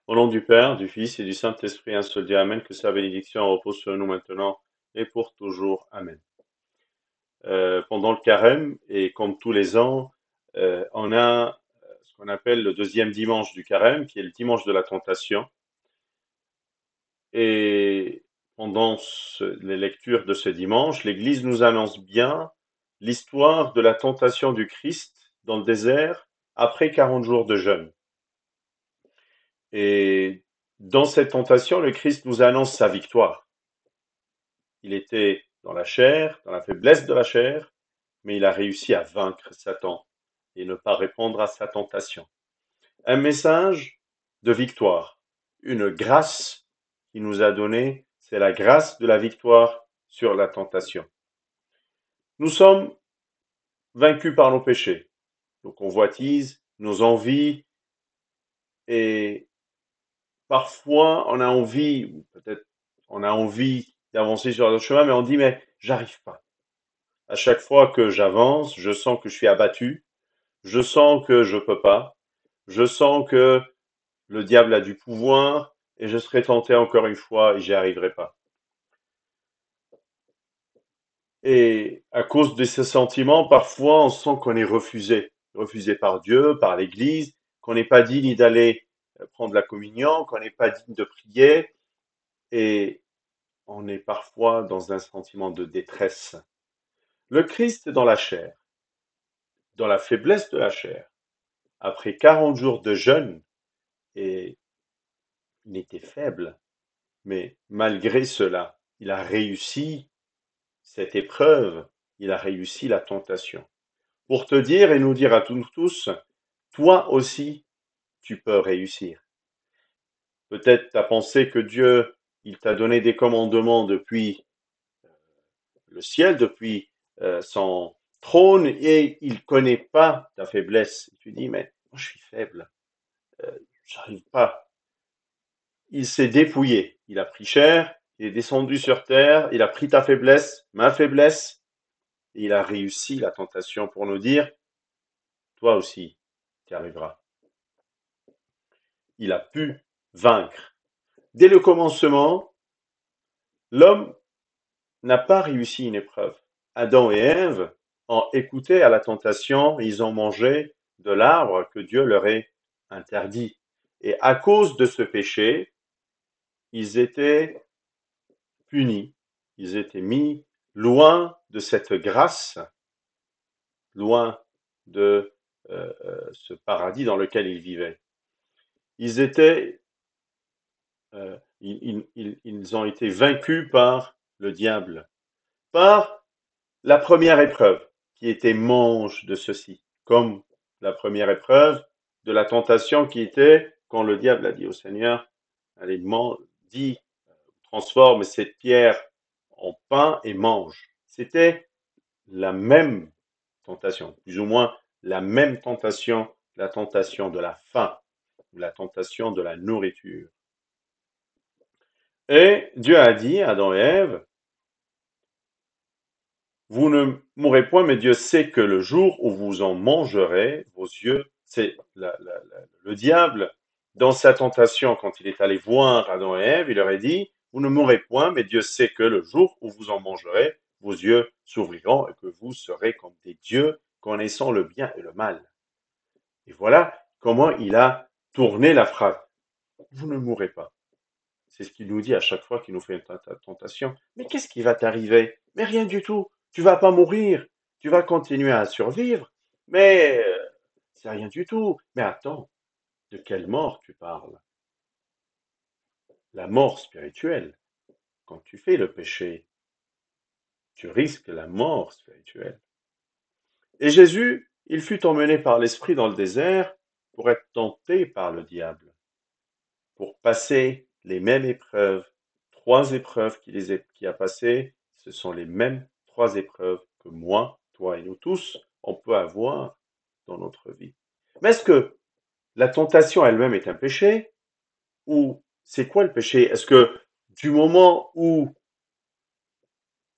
Au nom du Père, du Fils et du Saint-Esprit, un seul Dieu, Amen, que sa bénédiction repose sur nous maintenant et pour toujours. Amen. Pendant le carême, et comme tous les ans, on a ce qu'on appelle le deuxième dimanche du carême, qui est le dimanche de la tentation. Et pendant les lectures de ce dimanche, l'Église nous annonce bien l'histoire de la tentation du Christ dans le désert après 40 jours de jeûne. Et dans cette tentation, le Christ nous annonce sa victoire. Il était dans la chair, dans la faiblesse de la chair, mais il a réussi à vaincre Satan et ne pas répondre à sa tentation. Un message de victoire, une grâce qu'il nous a donnée, c'est la grâce de la victoire sur la tentation. Nous sommes vaincus par nos péchés, nos convoitises, nos envies, et parfois on a envie, ou peut-être on a envie d'avancer sur le chemin, mais on dit mais j'arrive pas. À chaque fois que j'avance, je sens que je suis abattu, je sens que je peux pas, je sens que le diable a du pouvoir et je serai tenté encore une fois et j'y arriverai pas. Et à cause de ces sentiments, parfois on sent qu'on est refusé par Dieu, par l'Église, qu'on n'est pas digne d'aller prendre la communion, qu'on n'est pas digne de prier, et on est parfois dans un sentiment de détresse. Le Christ est dans la chair, dans la faiblesse de la chair, après 40 jours de jeûne, et il était faible, mais malgré cela, il a réussi cette épreuve, il a réussi la tentation. Pour te dire et nous dire à tous, toi aussi, tu peux réussir. Peut-être tu as pensé que Dieu, il t'a donné des commandements depuis le ciel, depuis son trône, et il ne connaît pas ta faiblesse. Tu dis, mais moi je suis faible, j'arrive pas. Il s'est dépouillé, il a pris chair, il est descendu sur terre, il a pris ta faiblesse, ma faiblesse, et il a réussi la tentation pour nous dire, toi aussi, tu y arriveras. Il a pu vaincre. Dès le commencement, l'homme n'a pas réussi une épreuve. Adam et Ève ont écouté à la tentation, ils ont mangé de l'arbre que Dieu leur a interdit. Et à cause de ce péché, ils étaient punis, ils étaient mis loin de cette grâce, loin de ce paradis dans lequel ils vivaient. Ils étaient, ils ont été vaincus par le diable, par la première épreuve, qui était mange de ceci, comme la première épreuve de la tentation qui était quand le diable a dit au Seigneur, allez, dis, transforme cette pierre en pain et mange. C'était la même tentation, plus ou moins la même tentation, la tentation de la faim, la tentation de la nourriture. Et Dieu a dit à Adam et Ève, vous ne mourrez point, mais Dieu sait que le jour où vous en mangerez, vos yeux, c'est le diable, dans sa tentation, quand il est allé voir Adam et Ève, il leur a dit, vous ne mourrez point, mais Dieu sait que le jour où vous en mangerez, vos yeux s'ouvriront et que vous serez comme des dieux, connaissant le bien et le mal. Et voilà comment il a tourné la phrase. Vous ne mourrez pas. C'est ce qu'il nous dit à chaque fois qu'il nous fait une tentation. Mais qu'est-ce qui va t'arriver? Mais rien du tout. Tu vas pas mourir. Tu vas continuer à survivre. Mais c'est rien du tout. Mais attends, de quelle mort tu parles? La mort spirituelle. Quand tu fais le péché, tu risques la mort spirituelle. Et Jésus, il fut emmené par l'Esprit dans le désert pour être tenté par le diable, pour passer les mêmes épreuves. 3 épreuves qu'il a passées, ce sont les mêmes 3 épreuves que moi, toi et nous tous, on peut avoir dans notre vie. Mais est-ce que la tentation elle-même est un péché? Ou c'est quoi le péché? Est-ce que du moment où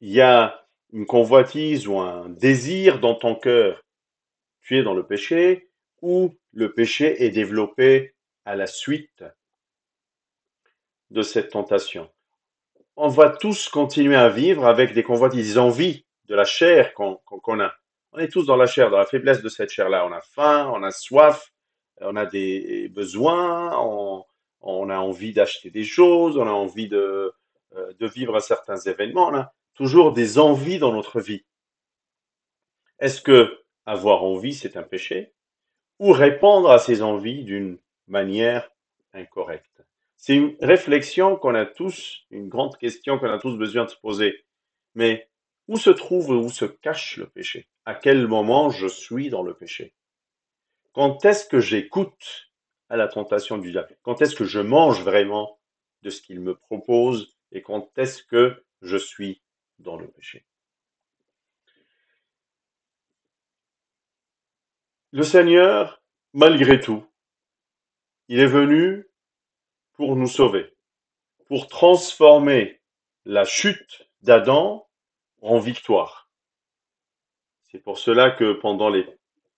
il y a une convoitise ou un désir dans ton cœur, tu es dans le péché, ou le péché est développé à la suite de cette tentation. On va tous continuer à vivre avec des convoitises, des envies de la chair qu'on a. On est tous dans la chair, dans la faiblesse de cette chair-là. On a faim, on a soif, on a des besoins, on a envie d'acheter des choses, on a envie de vivre certains événements. On a toujours des envies dans notre vie. Est-ce que avoir envie, c'est un péché? Ou répondre à ces envies d'une manière incorrecte? C'est une réflexion qu'on a tous, une grande question qu'on a tous besoin de se poser. Mais où se trouve, où se cache le péché? À quel moment je suis dans le péché? Quand est-ce que j'écoute à la tentation du diable? Quand est-ce que je mange vraiment de ce qu'il me propose? Et quand est-ce que je suis dans le péché? Le Seigneur, malgré tout, il est venu pour nous sauver, pour transformer la chute d'Adam en victoire. C'est pour cela que pendant les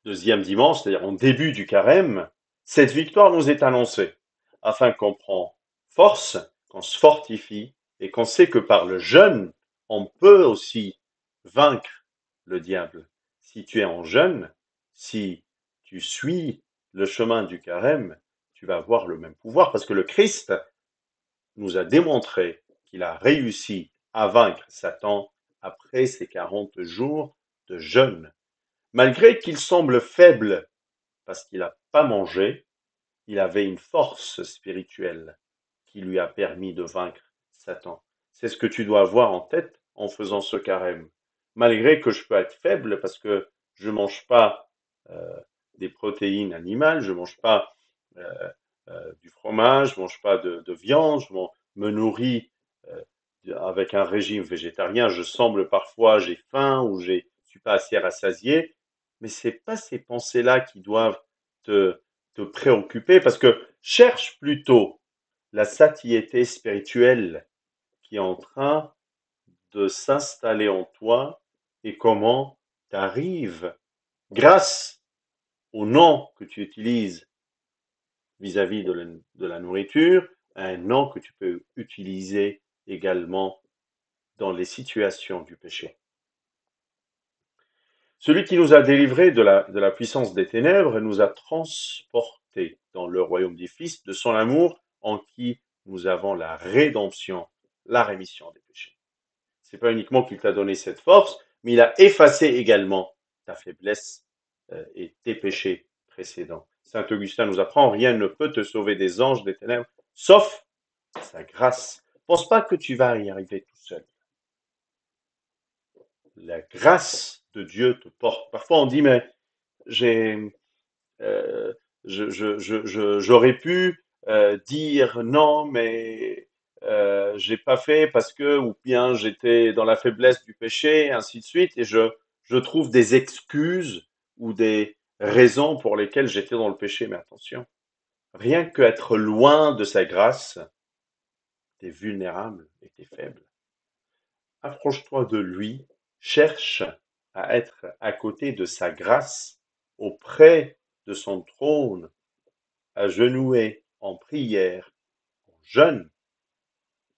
deuxièmes dimanches, c'est-à-dire en début du carême, cette victoire nous est annoncée, afin qu'on prend force, qu'on se fortifie et qu'on sait que par le jeûne, on peut aussi vaincre le diable. Si tu es en jeûne, si tu suis le chemin du carême, tu vas avoir le même pouvoir parce que le Christ nous a démontré qu'il a réussi à vaincre Satan après ces 40 jours de jeûne. Malgré qu'il semble faible parce qu'il n'a pas mangé, il avait une force spirituelle qui lui a permis de vaincre Satan. C'est ce que tu dois avoir en tête en faisant ce carême. Malgré que je peux être faible parce que je ne mange pas des protéines animales, je ne mange pas du fromage, je ne mange pas de viande, je me nourris avec un régime végétarien, je semble parfois, j'ai faim ou je ne suis pas assez rassasié, mais ce n'est pas ces pensées-là qui doivent te, te préoccuper, parce que cherche plutôt la satiété spirituelle qui est en train de s'installer en toi et comment tu arrives, grâce au nom que tu utilises vis-à-vis de la nourriture, un nom que tu peux utiliser également dans les situations du péché. Celui qui nous a délivrés de la puissance des ténèbres nous a transportés dans le royaume du Fils de son amour, en qui nous avons la rédemption, la rémission des péchés. C'est pas uniquement qu'il t'a donné cette force, mais il a effacé également ta faiblesse et tes péchés précédents. Saint Augustin nous apprend, rien ne peut te sauver des anges des ténèbres, sauf sa grâce. Pense pas que tu vas y arriver tout seul. La grâce de Dieu te porte. Parfois on dit, mais j'ai, euh, j'aurais pu dire non, mais j'ai pas fait parce que, ou bien j'étais dans la faiblesse du péché, ainsi de suite, et je trouve des excuses ou des raisons pour lesquelles j'étais dans le péché. Mais attention, rien qu'être loin de sa grâce, t'es vulnérable et t'es faible. Approche-toi de lui, cherche à être à côté de sa grâce, auprès de son trône, agenouillé en prière, en jeûne,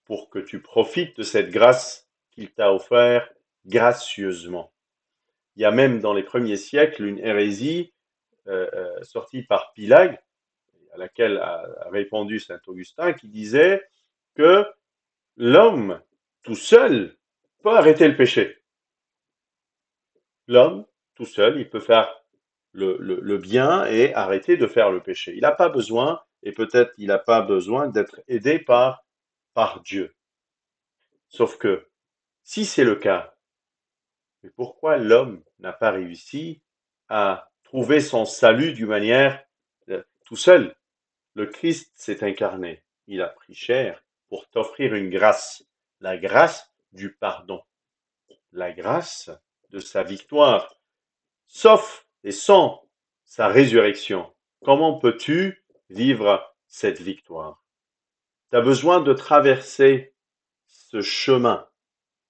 pour que tu profites de cette grâce qu'il t'a offerte gracieusement. Il y a même dans les premiers siècles une hérésie sortie par Pilate, à laquelle a répondu saint Augustin, qui disait que l'homme tout seul peut arrêter le péché. L'homme, tout seul, il peut faire le bien et arrêter de faire le péché. Il n'a pas besoin, et peut-être il n'a pas besoin d'être aidé par Dieu. Sauf que, si c'est le cas, mais pourquoi l'homme n'a pas réussi à trouver son salut d'une manière tout seul? Le Christ s'est incarné, il a pris chair pour t'offrir une grâce, la grâce du pardon, la grâce de sa victoire. Sauf et sans sa résurrection, comment peux-tu vivre cette victoire? Tu as besoin de traverser ce chemin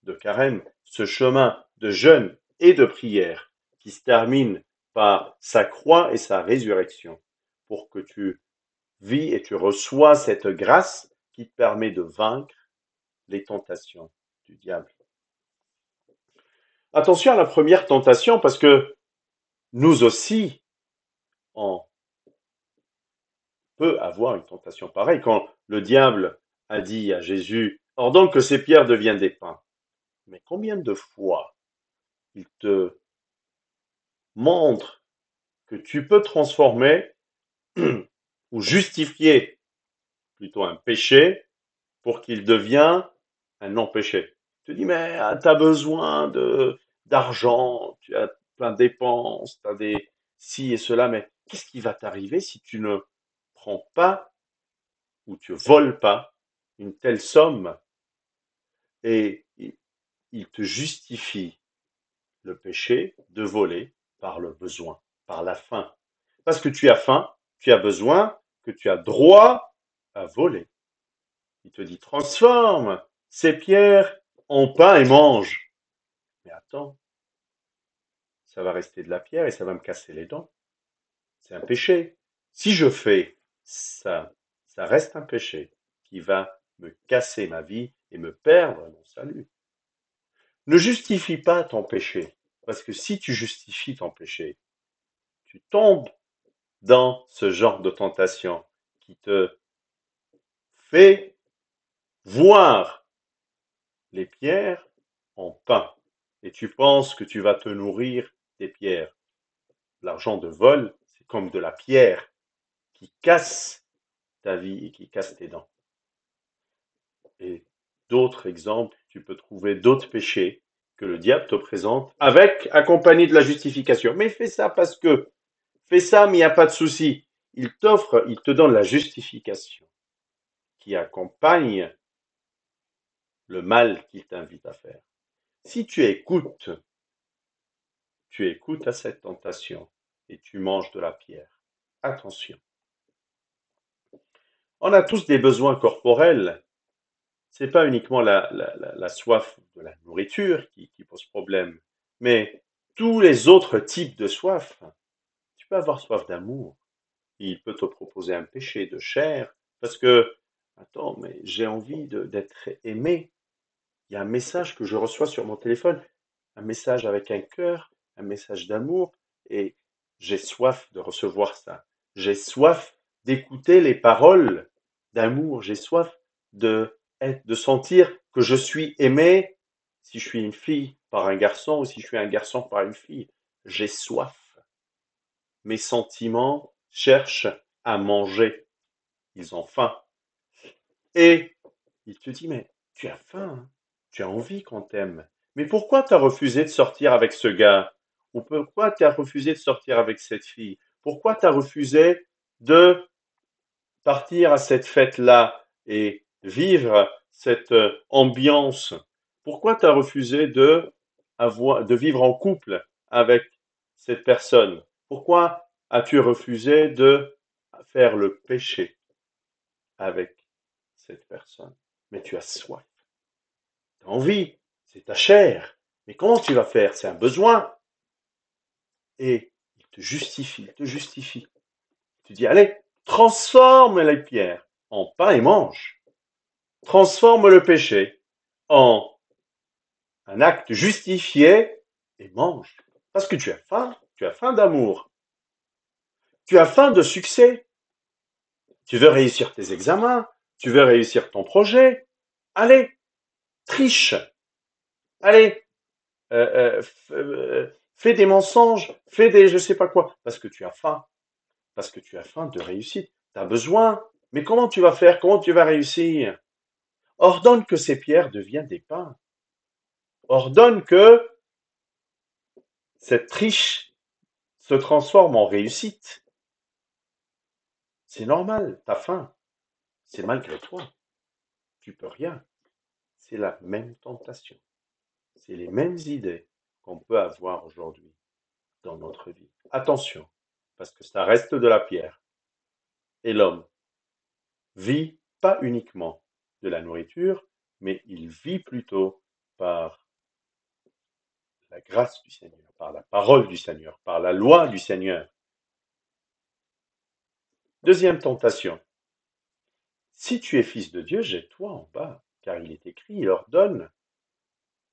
de carême, ce chemin de jeûne et de prière qui se termine par sa croix et sa résurrection pour que tu vis et tu reçois cette grâce, qui te permet de vaincre les tentations du diable. Attention à la première tentation, parce que nous aussi, on peut avoir une tentation pareille. Quand le diable a dit à Jésus, ordonne que ces pierres deviennent des pains. Mais combien de fois il te montre que tu peux transformer ou justifier plutôt un péché pour qu'il devienne un non-péché. Tu te dis, mais tu as besoin d'argent, tu as plein de dépenses, tu as des ci et cela, mais qu'est-ce qui va t'arriver si tu ne prends pas ou tu voles pas une telle somme? Et il te justifie le péché de voler par le besoin, par la faim. Parce que tu as faim, tu as besoin, que tu as droit à voler. Il te dit, transforme ces pierres en pain et mange. Mais attends, ça va rester de la pierre et ça va me casser les dents. C'est un péché. Si je fais ça, ça reste un péché qui va me casser ma vie et me perdre mon salut. Ne justifie pas ton péché, parce que si tu justifies ton péché, tu tombes dans ce genre de tentation qui te fait voir les pierres en pain. Et tu penses que tu vas te nourrir des pierres. L'argent de vol, c'est comme de la pierre qui casse ta vie et qui casse tes dents. Et d'autres exemples, tu peux trouver d'autres péchés que le diable te présente avec accompagné de la justification. Mais fais ça parce que, fais ça, mais il n'y a pas de souci. Il t'offre, il te donne la justification qui accompagne le mal qu'il t'invite à faire. Si tu écoutes à cette tentation et tu manges de la pierre, attention. On a tous des besoins corporels. C'est pas uniquement la soif de la nourriture qui pose problème, mais tous les autres types de soif. Tu peux avoir soif d'amour. Il peut te proposer un péché de chair parce que, attends, mais j'ai envie d'être aimé. Il y a un message que je reçois sur mon téléphone, un message avec un cœur, un message d'amour, et j'ai soif de recevoir ça. J'ai soif d'écouter les paroles d'amour. J'ai soif de sentir que je suis aimé si je suis une fille par un garçon ou si je suis un garçon par une fille. J'ai soif. Mes sentiments cherchent à manger. Ils ont faim. Et il te dit, mais tu as faim, hein. Tu as envie qu'on t'aime. Mais pourquoi tu as refusé de sortir avec ce gars? Ou pourquoi tu as refusé de sortir avec cette fille? Pourquoi tu as refusé de partir à cette fête-là et vivre cette ambiance? Pourquoi tu as refusé de vivre en couple avec cette personne? Pourquoi as-tu refusé de faire le péché avec cette personne? Mais tu as soif, tu as envie, c'est ta chair. Mais comment tu vas faire? C'est un besoin. Et il te justifie, il te justifie. Tu dis, allez, transforme les pierres en pain et mange. Transforme le péché en un acte justifié et mange. Parce que tu as faim d'amour, tu as faim de succès. Tu veux réussir tes examens, tu veux réussir ton projet. Allez, triche. Allez, fais des mensonges, fais des je sais pas quoi, parce que tu as faim, parce que tu as faim de réussite. Tu as besoin. Mais comment tu vas faire? Comment tu vas réussir? Ordonne que ces pierres deviennent des pains. Ordonne que cette triche se transforme en réussite. C'est normal, t'as faim. C'est malgré toi. Tu peux rien. C'est la même tentation. C'est les mêmes idées qu'on peut avoir aujourd'hui dans notre vie. Attention, parce que ça reste de la pierre. Et l'homme vit pas uniquement de la nourriture, mais il vit plutôt par la grâce du Seigneur, par la parole du Seigneur, par la loi du Seigneur. Deuxième tentation. Si tu es fils de Dieu, jette-toi en bas, car il est écrit, il ordonne,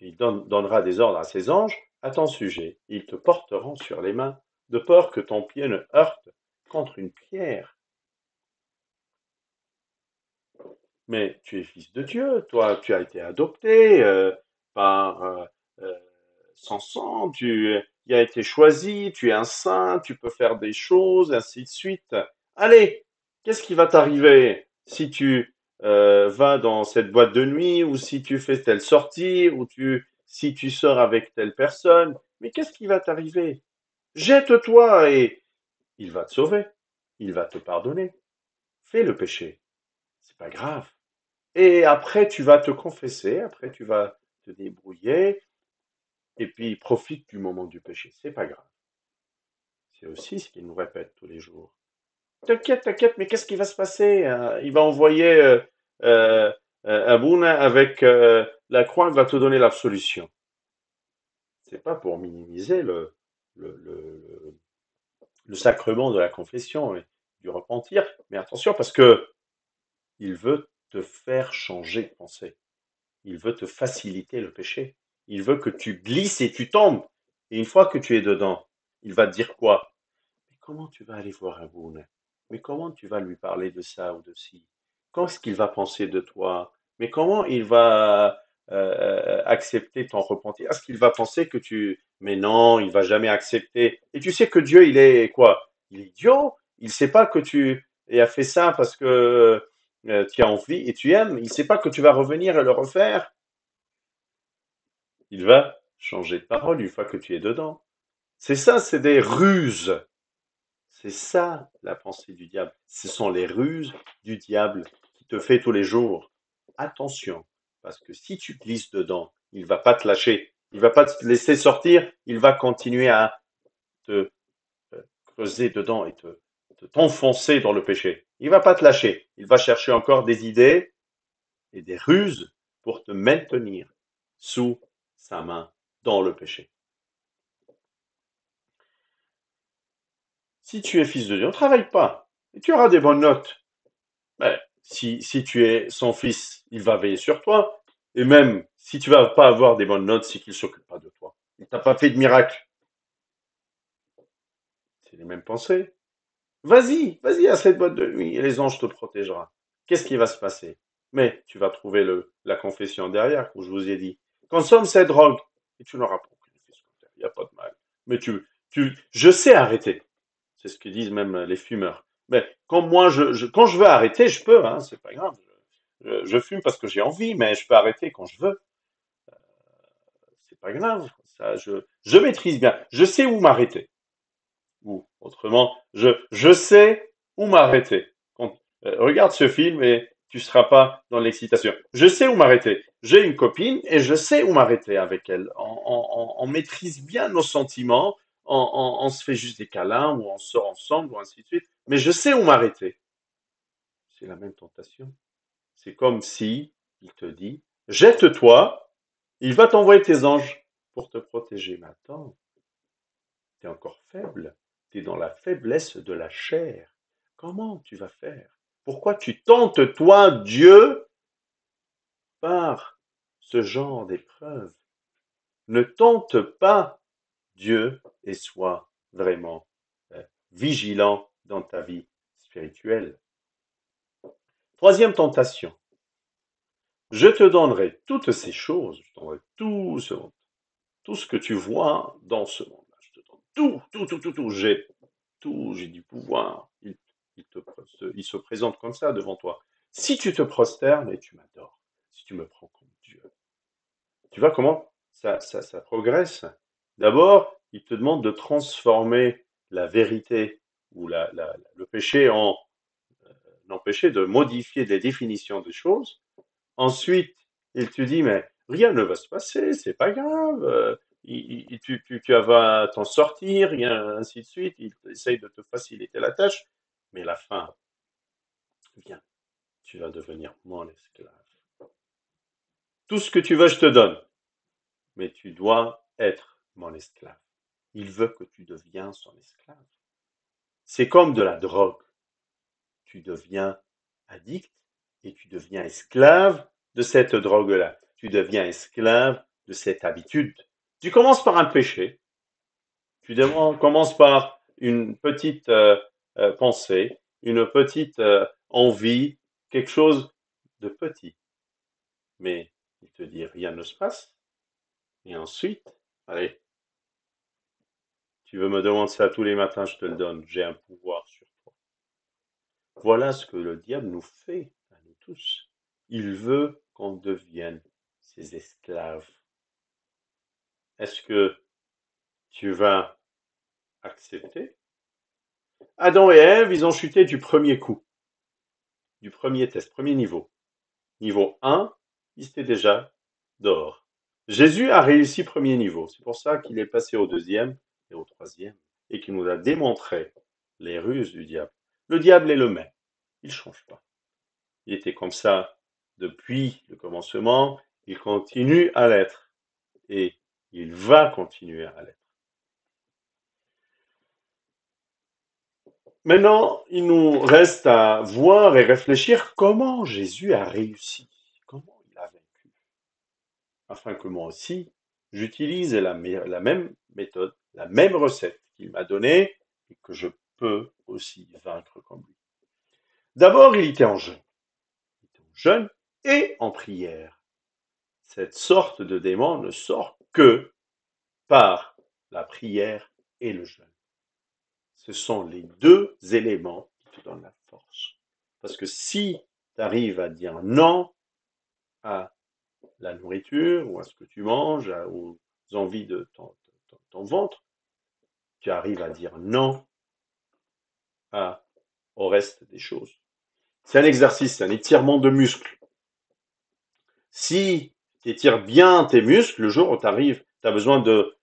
donnera des ordres à ses anges à ton sujet. Ils te porteront sur les mains, de peur que ton pied ne heurte contre une pierre. Mais tu es fils de Dieu, toi, tu as été adopté par euh, son sang, il a été choisi, tu es un saint, tu peux faire des choses, ainsi de suite. Allez, qu'est-ce qui va t'arriver si tu vas dans cette boîte de nuit ou si tu fais telle sortie ou si tu sors avec telle personne? Mais qu'est-ce qui va t'arriver? Jette-toi et il va te sauver, il va te pardonner. Fais le péché, c'est pas grave. Et après, tu vas te confesser, après, tu vas te débrouiller, et puis profite du moment du péché. C'est pas grave. C'est aussi ce qu'il nous répète tous les jours. T'inquiète, t'inquiète, mais qu'est-ce qui va se passer? Il va envoyer euh, Abouna avec la croix, il va te donner l'absolution. C'est pas pour minimiser le, le, le sacrement de la confession et du repentir, mais attention parce que il veut te faire changer de pensée. Il veut te faciliter le péché. Il veut que tu glisses et tu tombes. Et une fois que tu es dedans, il va te dire quoi? Mais comment tu vas aller voir un boune? Mais comment tu vas lui parler de ça ou de ci? Qu'est-ce qu'il va penser de toi? Mais comment il va accepter ton repentir? Est-ce qu'il va penser que tu... Mais non, il va jamais accepter. Et tu sais que Dieu, il est quoi? Il est idiot. Il sait pas que tu as fait ça parce que tu as envie et tu aimes. Il sait pas que tu vas revenir et le refaire. Il va changer de parole une fois que tu es dedans. C'est ça, c'est des ruses. C'est ça la pensée du diable. Ce sont les ruses du diable qui te fait tous les jours. Attention, parce que si tu glisses dedans, il va pas te lâcher. Il va pas te laisser sortir. Il va continuer à te creuser dedans et t'enfoncer dans le péché. Il va pas te lâcher. Il va chercher encore des idées et des ruses pour te maintenir sous sa main dans le péché. Si tu es fils de Dieu, ne travaille pas et tu auras des bonnes notes. Mais si tu es son fils, il va veiller sur toi. Et même si tu vas pas avoir des bonnes notes, c'est qu'il ne s'occupe pas de toi. Il t'a pas fait de miracle. C'est les mêmes pensées. Vas-y à cette boîte de nuit et les anges te protégeront. Qu'est-ce qui va se passer? Mais tu vas trouver la confession derrière, comme je vous ai dit. Consomme cette drogue et tu n'auras pas aucune effet secondaire. Il n'y a pas de mal. Mais je sais arrêter. C'est ce que disent même les fumeurs. Mais quand moi, quand je veux arrêter, je peux, hein, c'est pas grave. Je fume parce que j'ai envie, mais je peux arrêter quand je veux. C'est pas grave. Ça, je maîtrise bien. Je sais où m'arrêter. Ou autrement, je sais où m'arrêter. Regarde ce film et tu seras pas dans l'excitation. Je sais où m'arrêter. J'ai une copine et je sais où m'arrêter avec elle. On maîtrise bien nos sentiments. On se fait juste des câlins ou on sort ensemble ou ainsi de suite. Mais je sais où m'arrêter. C'est la même tentation. C'est comme si il te dit, jette-toi, il va t'envoyer tes anges pour te protéger. Mais attends, tu es encore faible. Tu es dans la faiblesse de la chair. Comment tu vas faire? Pourquoi tu tentes, toi, Dieu, par ce genre d'épreuve? Ne tente pas Dieu et sois vraiment vigilant dans ta vie spirituelle. Troisième tentation. Je te donnerai toutes ces choses, je te donnerai tout ce que tu vois dans ce monde-là. Je te donne tout. J'ai du pouvoir. Il se présente comme ça devant toi. Si tu te prosternes et tu m'adores, si tu me prends comme Dieu, tu vois comment ça progresse. D'abord, il te demande de transformer la vérité ou le péché en l'empêcher de modifier les définitions des choses. Ensuite, il te dit, mais rien ne va se passer, c'est pas grave, tu vas t'en sortir, et ainsi de suite. Il essaye de te faciliter la tâche, mais la fin vient. Tu vas devenir mon esclave. Tout ce que tu veux, je te donne, mais tu dois être mon esclave. Il veut que tu deviens son esclave. C'est comme de la drogue. Tu deviens addict et tu deviens esclave de cette drogue-là. Tu deviens esclave de cette habitude. Tu commences par un péché, tu commences par une petite pensée, une petite envie, quelque chose de petit. Mais il te dit rien ne se passe. Et ensuite, allez, tu veux me demander ça tous les matins, je te le donne. J'ai un pouvoir sur toi. Voilà ce que le diable nous fait à nous tous. Il veut qu'on devienne ses esclaves. Est-ce que tu vas accepter? Adam et Ève, ils ont chuté du premier coup, du premier test, premier niveau. Niveau 1, ils étaient déjà dehors. Jésus a réussi premier niveau. C'est pour ça qu'il est passé au deuxième et au troisième et qu'il nous a démontré les ruses du diable. Le diable est le même. Il ne change pas. Il était comme ça depuis le commencement. Il continue à l'être. Et il va continuer à l'être. Maintenant, il nous reste à voir et réfléchir comment Jésus a réussi, comment il a vaincu, afin que moi aussi, j'utilise la même méthode, la même recette qu'il m'a donnée et que je peux aussi vaincre comme lui. D'abord, il était en jeûne. Il était en jeûne et en prière. Cette sorte de démon ne sort que par la prière et le jeûne. Ce sont les deux éléments qui te donnent la force. Parce que si tu arrives à dire non à la nourriture ou à ce que tu manges, aux envies de ton ventre, tu arrives à dire non au reste des choses. C'est un exercice, c'est un étirement de muscles. Si tu étires bien tes muscles, le jour où tu as besoin de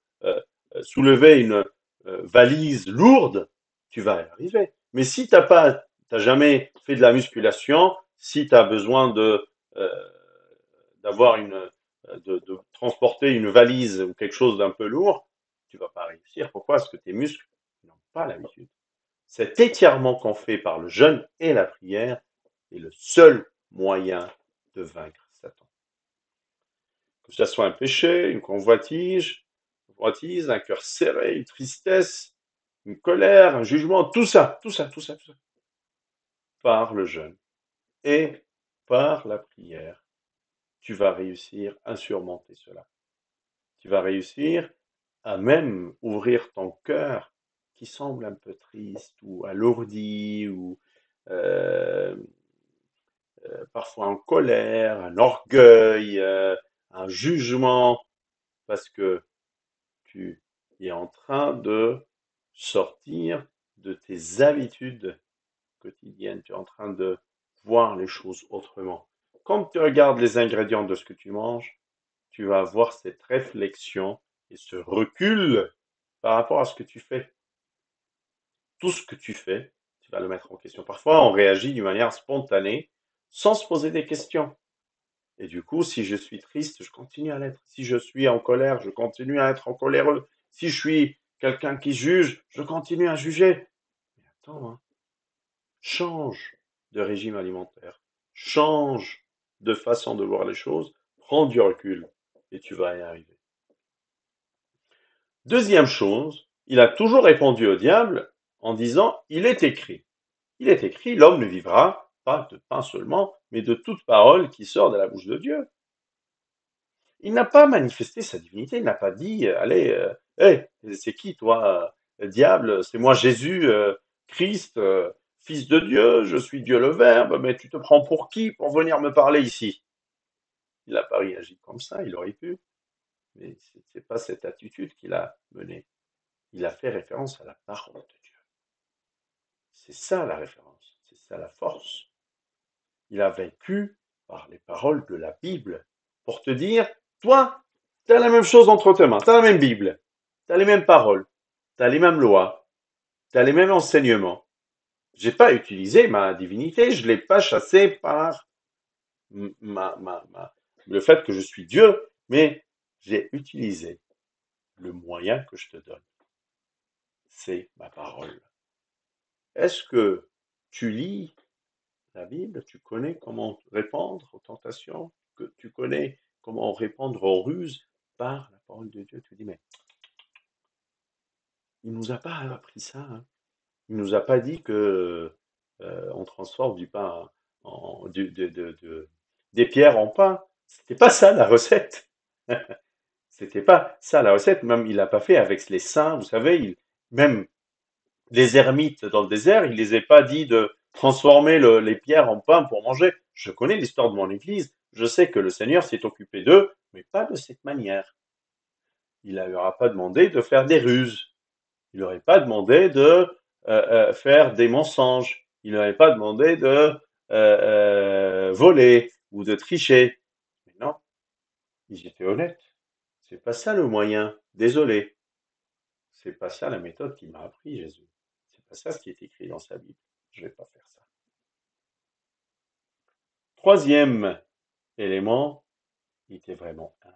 soulever une valise lourde, tu vas y arriver. Mais si tu n'as jamais fait de la musculation, si tu as besoin euh, de transporter une valise ou quelque chose d'un peu lourd, tu vas pas réussir. Pourquoi? Parce que tes muscles n'ont pas l'habitude. Cet étirement qu'on fait par le jeûne et la prière est le seul moyen de vaincre Satan. Que ce soit un péché, une convoitise, un cœur serré, une tristesse, une colère, un jugement, tout ça, par le jeûne et par la prière, tu vas réussir à surmonter cela. Tu vas réussir à même ouvrir ton cœur qui semble un peu triste ou alourdi ou euh, parfois en colère, un orgueil, un jugement, parce que tu es en train de sortir de tes habitudes quotidiennes, tu es en train de voir les choses autrement. Quand tu regardes les ingrédients de ce que tu manges, tu vas avoir cette réflexion et ce recul par rapport à ce que tu fais. Tout ce que tu fais, tu vas le mettre en question. Parfois, on réagit d'une manière spontanée, sans se poser des questions. Et du coup, si je suis triste, je continue à l'être. Si je suis en colère, je continue à être en coléreux. Si je suis quelqu'un qui juge, je continue à juger. Mais attends, hein, change de régime alimentaire, change de façon de voir les choses, prends du recul et tu vas y arriver. Deuxième chose, il a toujours répondu au diable en disant, il est écrit. Il est écrit, l'homme ne vivra pas de pain seulement, mais de toute parole qui sort de la bouche de Dieu. Il n'a pas manifesté sa divinité, il n'a pas dit, allez, hey, c'est qui toi, diable? C'est moi Jésus, Christ, Fils de Dieu, je suis Dieu le Verbe, mais tu te prends pour qui pour venir me parler ici? Il n'a pas réagi comme ça, il aurait pu, mais ce n'est pas cette attitude qu'il a menée. Il a fait référence à la parole de Dieu. C'est ça la référence, c'est ça la force. Il a vaincu par les paroles de la Bible pour te dire, toi, tu as la même chose entre tes mains, tu as la même Bible, tu as les mêmes paroles, tu as les mêmes lois, tu as les mêmes enseignements. J'ai pas utilisé ma divinité, je l'ai pas chassé par le fait que je suis Dieu, mais j'ai utilisé le moyen que je te donne. C'est ma parole. Est-ce que tu lis la Bible, tu connais comment répondre aux tentations, que tu connais comment répondre aux ruses par la parole de Dieu. Tu dis, mais il nous a pas appris ça, hein. Il nous a pas dit que on transforme du pain des pierres en pain. C'était pas ça la recette. C'était pas ça la recette. Même il l'a pas fait avec les saints. Vous savez, même les ermites dans le désert, il les a pas dit de transformer les pierres en pain pour manger. Je connais l'histoire de mon église. Je sais que le Seigneur s'est occupé d'eux, mais pas de cette manière. Il ne leur a pas demandé de faire des ruses. Il n'aurait pas demandé de faire des mensonges. Il n'aurait pas demandé de voler ou de tricher. Mais non, ils étaient honnêtes. C'est pas ça le moyen. Désolé. C'est pas ça la méthode qu'il m'a appris, Jésus. C'est pas ça ce qui est écrit dans sa Bible. Je vais pas faire ça. Troisième élément, il était vraiment humble.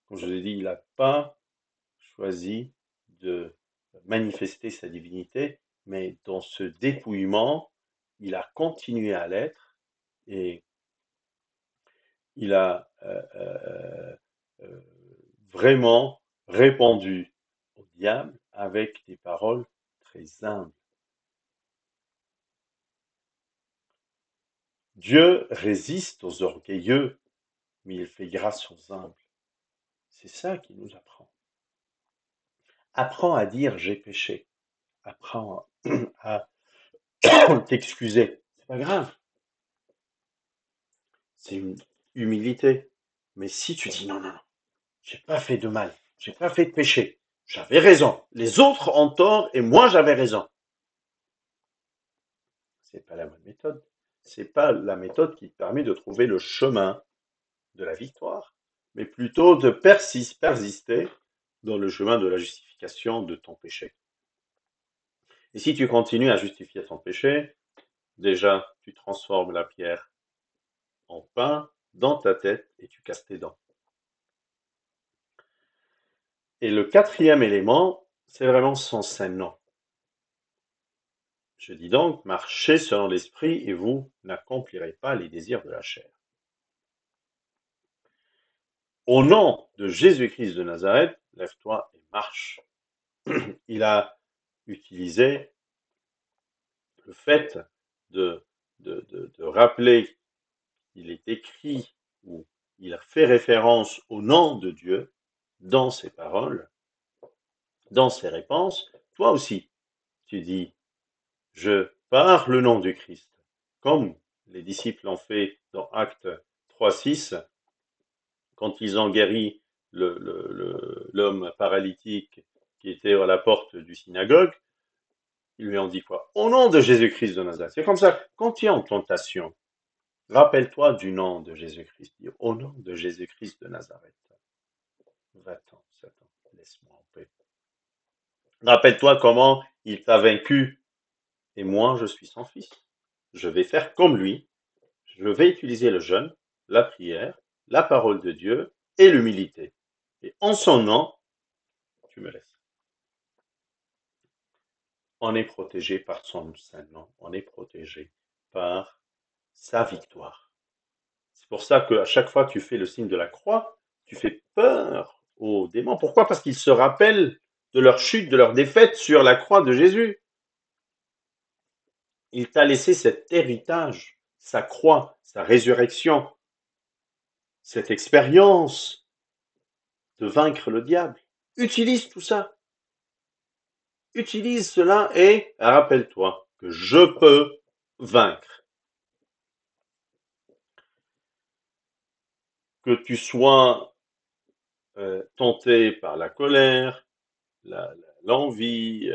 Comme je vous ai dit, il n'a pas choisi de manifester sa divinité, mais dans ce dépouillement, il a continué à l'être et il a vraiment répondu au diable avec des paroles très humbles. Dieu résiste aux orgueilleux, mais il fait grâce aux humbles. C'est ça qu'il nous apprend. Apprends à dire j'ai péché. Apprends à t'excuser. C'est pas grave. C'est une humilité. Mais si tu dis non, non, non, j'ai pas fait de mal, j'ai pas fait de péché, j'avais raison. Les autres ont tort et moi j'avais raison. C'est pas la bonne méthode. C'est pas la méthode qui te permet de trouver le chemin de la victoire, mais plutôt de persister dans le chemin de la justification de ton péché. Et si tu continues à justifier ton péché, déjà, tu transformes la pierre en pain dans ta tête et tu casses tes dents. Et le quatrième élément, c'est vraiment son saint nom. Je dis donc, marchez selon l'esprit et vous n'accomplirez pas les désirs de la chair. Au nom de Jésus-Christ de Nazareth, lève-toi et marche. Il a utilisé le fait de rappeler qu'il est écrit ou il fait référence au nom de Dieu dans ses paroles, dans ses réponses. Toi aussi, tu dis, je pars le nom du Christ, comme les disciples l'ont fait dans Actes 3:6, quand ils ont guéri l'homme paralytique qui était à la porte du synagogue. Ils lui ont dit quoi? Au nom de Jésus-Christ de Nazareth. C'est comme ça. Quand tu es en tentation, rappelle-toi du nom de Jésus-Christ. Au nom de Jésus-Christ de Nazareth. Va-t'en, Satan. Laisse-moi en paix. Rappelle-toi comment il t'a vaincu. Et moi, je suis son fils. Je vais faire comme lui. Je vais utiliser le jeûne, la prière, la parole de Dieu et l'humilité. Et en son nom, tu me laisses. On est protégé par son saint nom. On est protégé par sa victoire. C'est pour ça qu'à chaque fois que tu fais le signe de la croix, tu fais peur aux démons. Pourquoi? Parce qu'ils se rappellent de leur chute, de leur défaite sur la croix de Jésus. Il t'a laissé cet héritage, sa croix, sa résurrection, cette expérience de vaincre le diable. Utilise tout ça. Utilise cela et rappelle-toi que je peux vaincre. Que tu sois tenté par la colère, l'envie,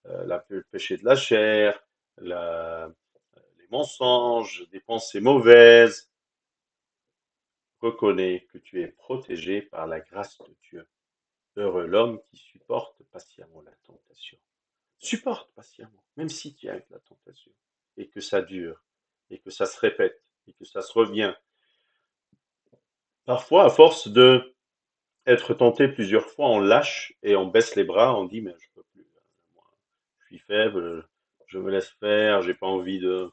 le péché de la chair, les mensonges, des pensées mauvaises, reconnais que tu es protégé par la grâce de Dieu. Heureux l'homme qui supporte patiemment la tentation. Supporte patiemment, même si tu es avec la tentation, et que ça dure, et que ça se répète, et que ça se revient. Parfois, à force de être tenté plusieurs fois, on lâche et on baisse les bras, on dit mais je peux plus, moi, je suis faible, je me laisse faire, j'ai pas envie de.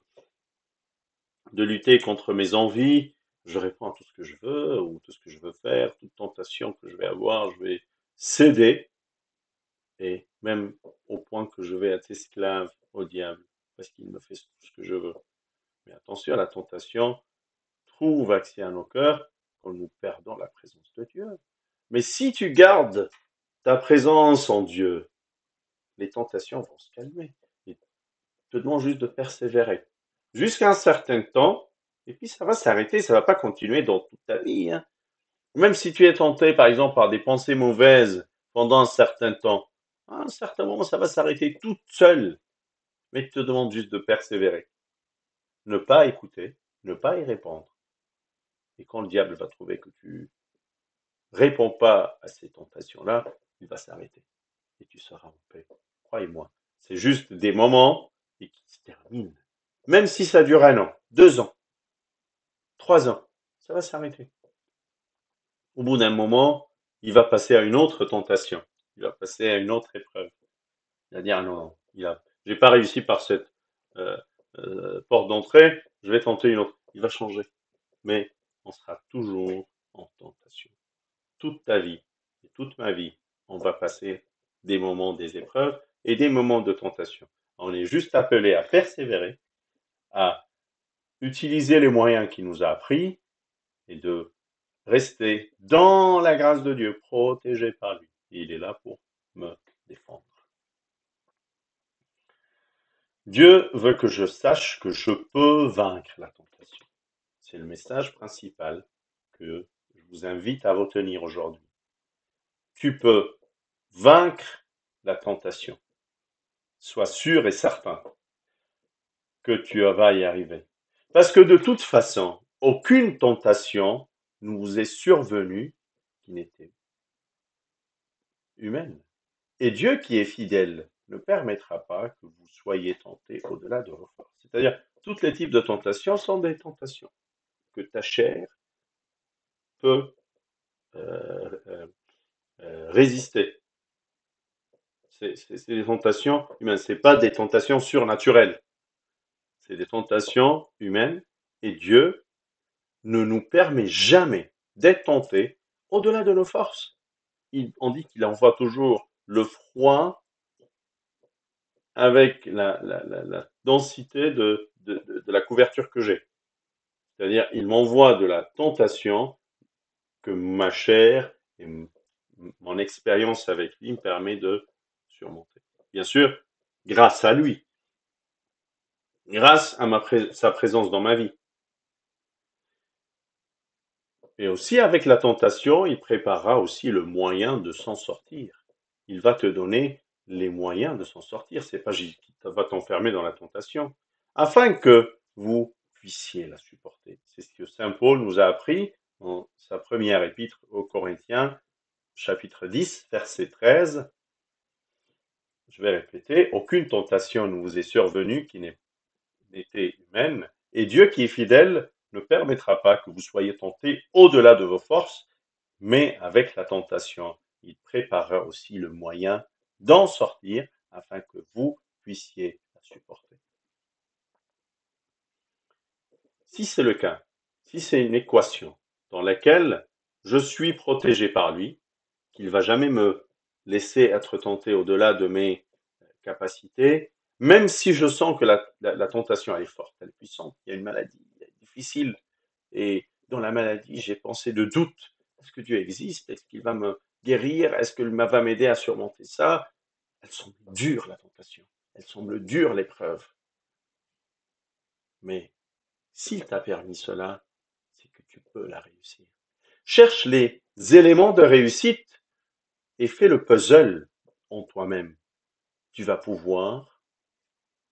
de lutter contre mes envies. Je réponds à tout ce que je veux ou tout ce que je veux faire, toute tentation que je vais avoir, je vais céder et même au point que je vais être esclave au diable parce qu'il me fait tout ce que je veux. Mais attention, la tentation trouve accès à nos cœurs quand nous perdons la présence de Dieu. Mais si tu gardes ta présence en Dieu, les tentations vont se calmer. Il te demande juste de persévérer jusqu'à un certain temps, et puis ça va s'arrêter, ça va pas continuer dans toute ta vie, hein. Même si tu es tenté, par exemple, par des pensées mauvaises pendant un certain temps, à un certain moment, ça va s'arrêter toute seule. Mais il te demande juste de persévérer. Ne pas écouter, ne pas y répondre. Et quand le diable va trouver que tu réponds pas à ces tentations-là, il va s'arrêter. Et tu seras en paix. Croyez-moi. C'est juste des moments et qui se terminent. Même si ça dure 1 an, 2 ans, 3 ans, ça va s'arrêter. Au bout d'un moment, il va passer à une autre tentation. Il va passer à une autre épreuve. Il va dire non, j'ai pas réussi par cette euh, porte d'entrée, je vais tenter une autre. Il va changer. Mais on sera toujours en tentation. Toute ta vie et toute ma vie, on va passer des moments des épreuves et des moments de tentation. On est juste appelé à persévérer, à utiliser les moyens qu'il nous a appris et de rester dans la grâce de Dieu, protégé par lui. Et il est là pour me défendre. Dieu veut que je sache que je peux vaincre la tentation. C'est le message principal que je vous invite à retenir aujourd'hui. Tu peux vaincre la tentation. Sois sûr et certain que tu vas y arriver. Parce que de toute façon, aucune tentation nous est survenue qui n'était humaine. Et Dieu qui est fidèle ne permettra pas que vous soyez tentés au-delà de vos forces. C'est-à-dire, tous les types de tentations sont des tentations que ta chair peut euh, euh, résister. C'est des tentations humaines, ce n'est pas des tentations surnaturelles. C'est des tentations humaines et Dieu ne nous permet jamais d'être tentés au-delà de nos forces. On dit qu'il envoie toujours le froid avec la densité de la couverture que j'ai. C'est-à-dire, il m'envoie de la tentation que ma chair et mon expérience avec lui me permet de surmonter. Bien sûr, grâce à lui, grâce à sa présence dans ma vie. Et aussi avec la tentation, il préparera aussi le moyen de s'en sortir. Il va te donner les moyens de s'en sortir. C'est pas qu'il va t'enfermer dans la tentation, afin que vous puissiez la supporter. C'est ce que saint Paul nous a appris dans sa première épître aux Corinthiens, chapitre 10, verset 13. Je vais répéter, aucune tentation ne vous est survenue qui n'était humaine, et Dieu qui est fidèle ne permettra pas que vous soyez tentés au-delà de vos forces, mais avec la tentation, il préparera aussi le moyen d'en sortir afin que vous puissiez la supporter. Si c'est le cas, si c'est une équation dans laquelle je suis protégé par lui, qu'il ne va jamais me laisser être tenté au-delà de mes capacités, même si je sens que la tentation elle est forte, elle est puissante, il y a une maladie difficile, et dans la maladie, j'ai pensé de doute. Est-ce que Dieu existe? Est-ce qu'il va me guérir? Est-ce qu'il va m'aider à surmonter ça? Elle semble dure, la tentation. Elle semble dure, l'épreuve. Mais s'il t'a permis cela, c'est que tu peux la réussir. Cherche les éléments de réussite et fais le puzzle en toi-même. Tu vas pouvoir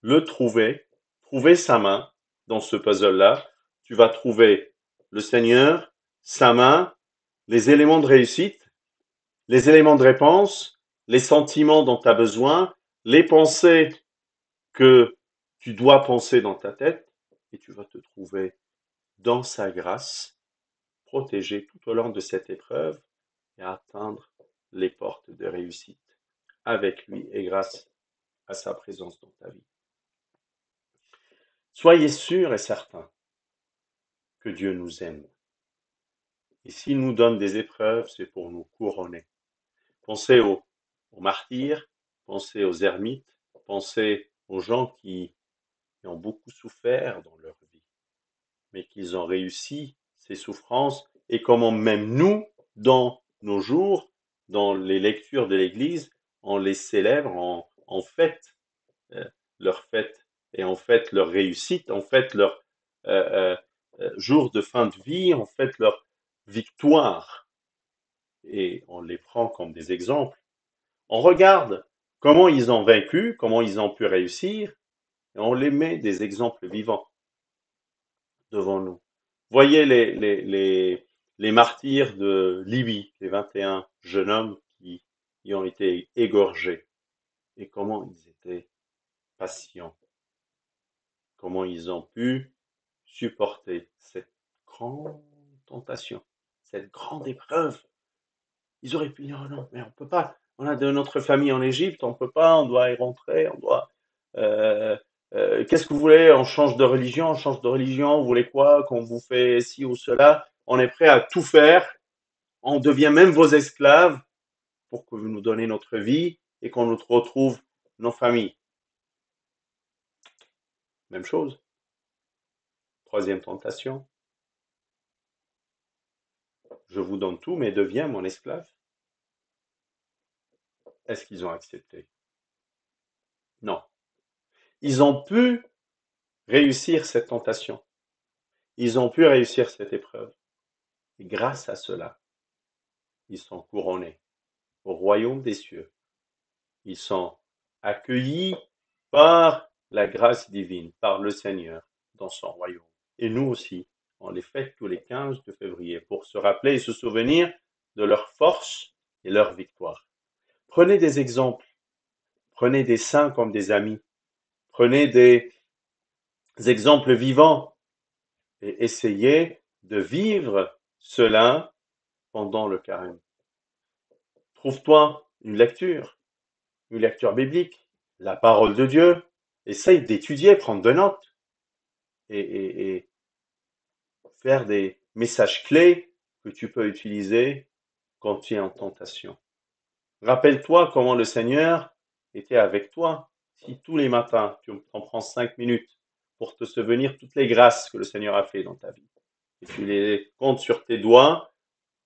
le trouver sa main dans ce puzzle-là. Tu vas trouver le Seigneur, sa main, les éléments de réussite, les éléments de réponse, les sentiments dont tu as besoin, les pensées que tu dois penser dans ta tête, et tu vas te trouver dans sa grâce, protégé tout au long de cette épreuve et atteindre les portes de réussite avec lui et grâce à sa présence dans ta vie. Soyez sûr et certain que Dieu nous aime. Et s'il nous donne des épreuves, c'est pour nous couronner. Pensez aux martyrs, pensez aux ermites, pensez aux gens qui ont beaucoup souffert dans leur vie, mais qu'ils ont réussi ces souffrances, et comment même nous, dans nos jours, dans les lectures de l'Église, on les célèbre, en fête leur fête, et en fait leur réussite, en fait leur jour de fin de vie, en fait leur victoire, et on les prend comme des exemples. On regarde comment ils ont vaincu, comment ils ont pu réussir, et on les met des exemples vivants devant nous. Voyez les martyrs de Libye, les 21 jeunes hommes qui ont été égorgés, et comment ils étaient patients, comment ils ont pu supporter cette grande tentation, cette grande épreuve. Ils auraient pu dire, oh non, mais on peut pas, on a de notre famille en Égypte, on peut pas, on doit y rentrer, on doit... euh, qu'est-ce que vous voulez? On change de religion, vous voulez quoi? Qu'on vous fait ci ou cela? On est prêt à tout faire, on devient même vos esclaves pour que vous nous donnez notre vie et qu'on nous retrouve nos familles. Même chose. Troisième tentation. Je vous donne tout, mais deviens mon esclave. Est-ce qu'ils ont accepté? Non. Ils ont pu réussir cette tentation. Ils ont pu réussir cette épreuve. Et grâce à cela, ils sont couronnés au royaume des cieux. Ils sont accueillis par la grâce divine, par le Seigneur dans son royaume. Et nous aussi, on les fête tous les 15 de février pour se rappeler et se souvenir de leur force et leur victoire. Prenez des exemples. Prenez des saints comme des amis. Prenez des exemples vivants et essayez de vivre cela pendant le carême. Trouve-toi une lecture biblique, la parole de Dieu, essaye d'étudier, prendre de notes et faire des messages clés que tu peux utiliser quand tu es en tentation. Rappelle-toi comment le Seigneur était avec toi. Si tous les matins, tu en prends 5 minutes pour te souvenir toutes les grâces que le Seigneur a fait dans ta vie, et tu les comptes sur tes doigts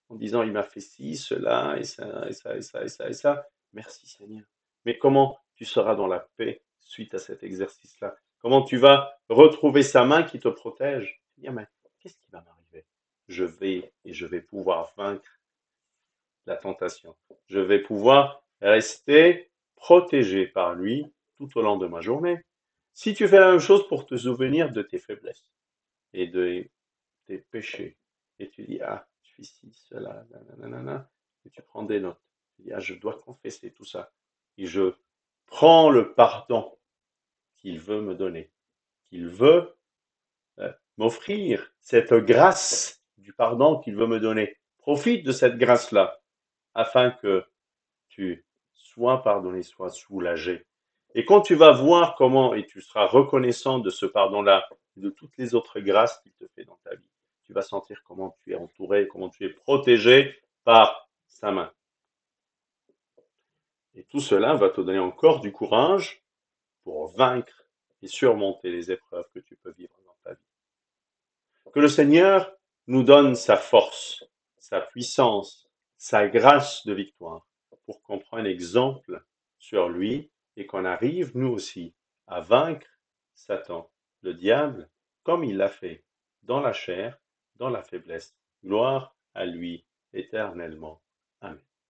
en disant, il m'a fait ci, cela, et ça, et ça, et ça, et ça, et ça. Merci Seigneur. Mais comment tu seras dans la paix suite à cet exercice-là? Comment tu vas retrouver sa main qui te protège? Dire, mais qu'est-ce qui va m'arriver? Je vais pouvoir vaincre la tentation. Je vais pouvoir rester protégé par lui tout au long de ma journée. Si tu fais la même chose pour te souvenir de tes faiblesses et de tes péchés, et tu dis, ah, je suis ci, cela, nanana, et tu prends des notes. Tu dis, ah, je dois confesser tout ça. Et je prends le pardon qu'il veut me donner, qu'il veut m'offrir, cette grâce du pardon qu'il veut me donner. Profite de cette grâce-là, afin que tu sois pardonné, sois soulagé. Et quand tu vas voir comment, et tu seras reconnaissant de ce pardon-là, de toutes les autres grâces qu'il te fait dans ta vie, tu vas sentir comment tu es entouré, comment tu es protégé par sa main. Et tout cela va te donner encore du courage pour vaincre et surmonter les épreuves que tu peux vivre dans ta vie. Que le Seigneur nous donne sa force, sa puissance, sa grâce de victoire, pour qu'on prenne exemple sur lui et qu'on arrive, nous aussi, à vaincre Satan, le diable, comme il l'a fait dans la chair, dans la faiblesse. Gloire à lui éternellement. Amen.